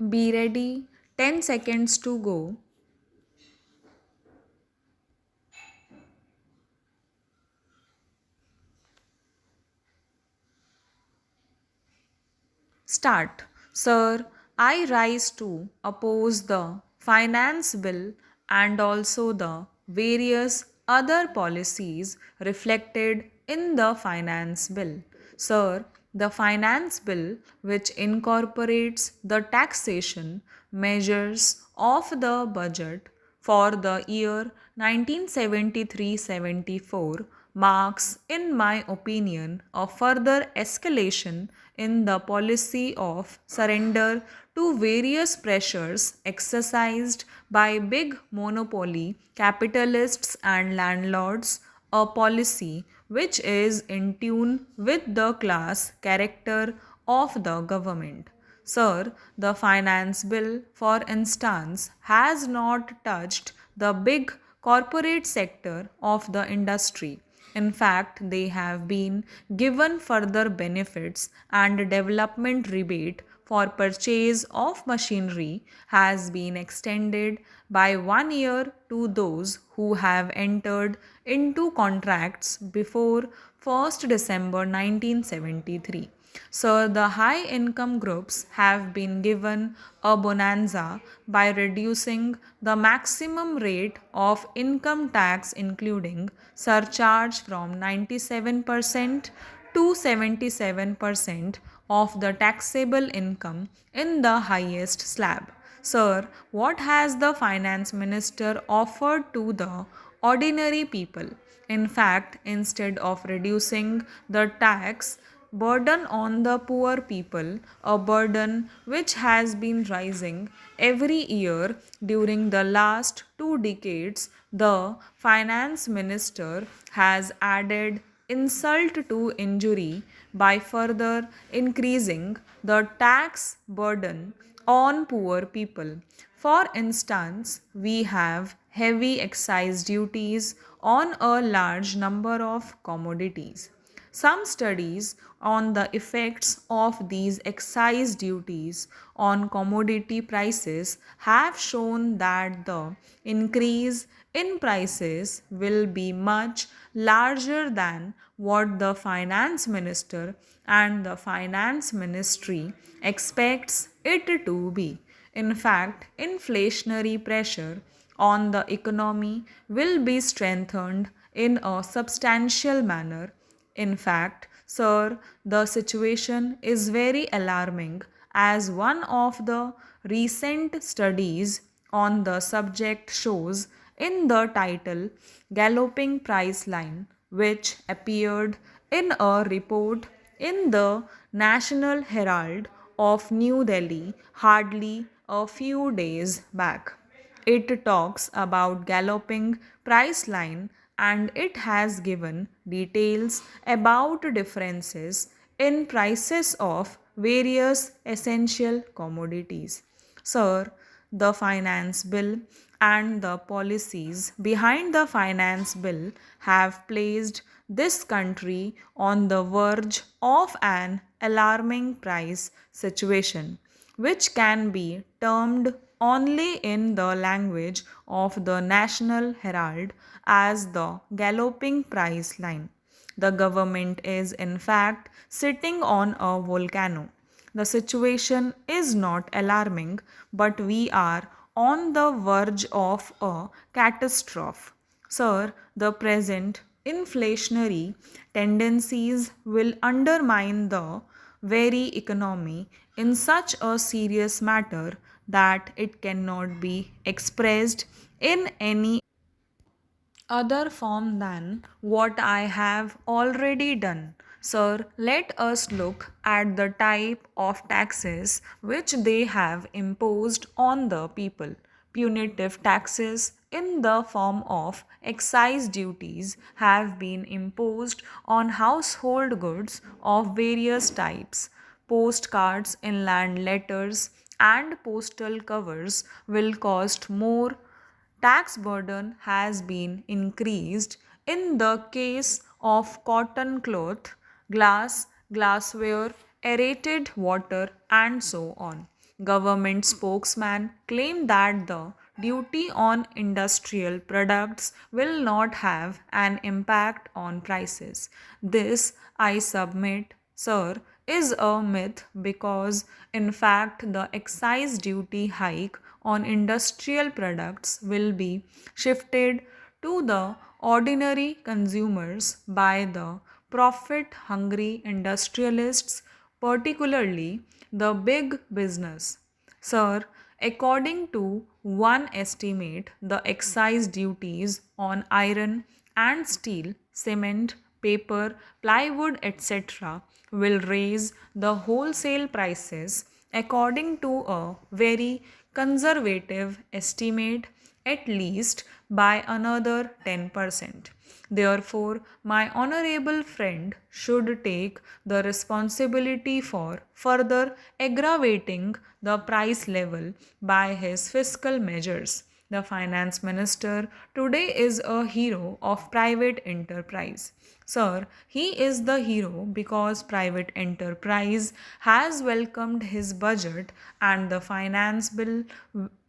Be ready, 10 seconds to go. Start. Sir, I rise to oppose the finance bill and also the various other policies reflected in the finance bill. Sir, the finance bill, which incorporates the taxation measures of the budget for the year 1973-74, marks, in my opinion, a further escalation in the policy of surrender to various pressures exercised by big monopoly capitalists and landlords, a policy which is in tune with the class character of the government. Sir, the finance bill, for instance, has not touched the big corporate sector of the industry. In fact, they have been given further benefits, and development rebate for purchase of machinery has been extended by 1 year to those who have entered into contracts before 1st December 1973. So, the high income groups have been given a bonanza by reducing the maximum rate of income tax, including surcharge, from 97% to 77% of the taxable income in the highest slab. Sir, what has the finance minister offered to the ordinary people? In fact, instead of reducing the tax burden on the poor people, a burden which has been rising every year during the last 2 decades, the finance minister has added insult to injury by further increasing the tax burden on poor people. For instance, we have heavy excise duties on a large number of commodities. Some studies on the effects of these excise duties on commodity prices have shown that the increase in prices will be much larger than what the finance minister and the finance ministry expects it to be. In fact, inflationary pressure on the economy will be strengthened in a substantial manner. In fact, sir, the situation is very alarming, as one of the recent studies on the subject shows in the title Galloping Price Line, which appeared in a report in the National Herald of New Delhi hardly a few days back. It talks about galloping price line, and it has given details about differences in prices of various essential commodities. Sir, the finance bill and the policies behind the finance bill have placed this country on the verge of an alarming price situation, which can be termed only in the language of the National Herald as the galloping price line. The government is in fact sitting on a volcano. The situation is not alarming, but we are on the verge of a catastrophe. Sir, the present inflationary tendencies will undermine the very economy in such a serious matter that it cannot be expressed in any other form than what I have already done. Sir, let us look at the type of taxes which they have imposed on the people. Punitive taxes in the form of excise duties have been imposed on household goods of various types. Postcards, inland letters, and postal covers will cost more. Tax burden has been increased in the case of cotton cloth, glass, glassware, aerated water, and so on. Government spokesman claimed that the duty on industrial products will not have an impact on prices. This, I submit, sir, is a myth because, in fact, the excise duty hike on industrial products will be shifted to the ordinary consumers by the profit hungry industrialists, particularly the big business. Sir, according to one estimate, the excise duties on iron and steel, cement, paper, plywood, etc., will raise the wholesale prices according to a very conservative estimate at least by another 10%. Therefore, my honorable friend should take the responsibility for further aggravating the price level by his fiscal measures. The finance minister today is a hero of private enterprise. Sir, he is the hero because private enterprise has welcomed his budget and the finance bill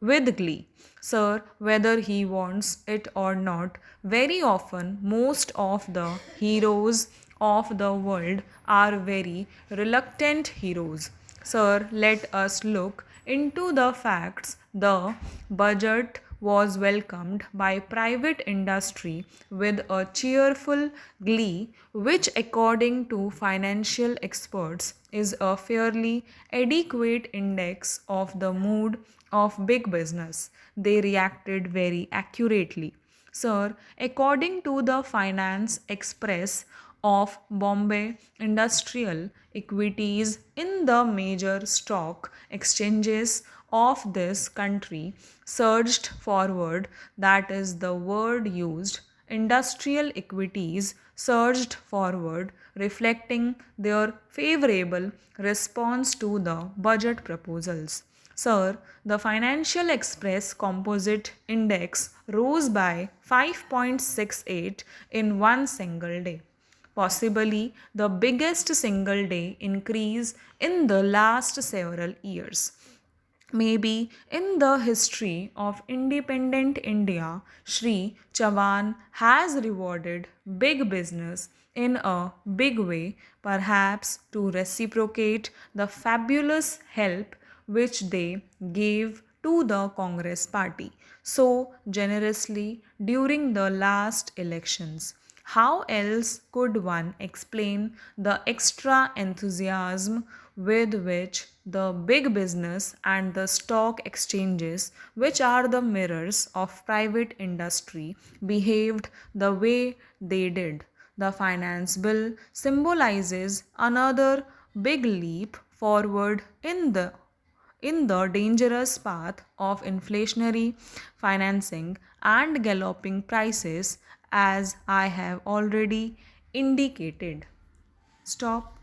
with glee. Sir, whether he wants it or not, very often most of the heroes of the world are very reluctant heroes. Sir, let us look into the facts. The budget was welcomed by private industry with a cheerful glee, which, according to financial experts, is a fairly adequate index of the mood of big business. They reacted very accurately. Sir, according to the Finance Express of Bombay, industrial equities in the major stock exchanges of this country surged forward. That is the word used. Industrial equities surged forward, reflecting their favorable response to the budget proposals. Sir, the Financial Express Composite Index rose by 5.68 in one single day, possibly the biggest single day increase in the last several years. Maybe in the history of independent India, Sri Chavan has rewarded big business in a big way, perhaps to reciprocate the fabulous help which they gave to the Congress party so generously during the last elections. How else could one explain the extra enthusiasm with which the big business and the stock exchanges, which are the mirrors of private industry, behaved the way they did? The finance bill symbolizes another big leap forward in the dangerous path of inflationary financing and galloping prices, as I have already indicated. Stop.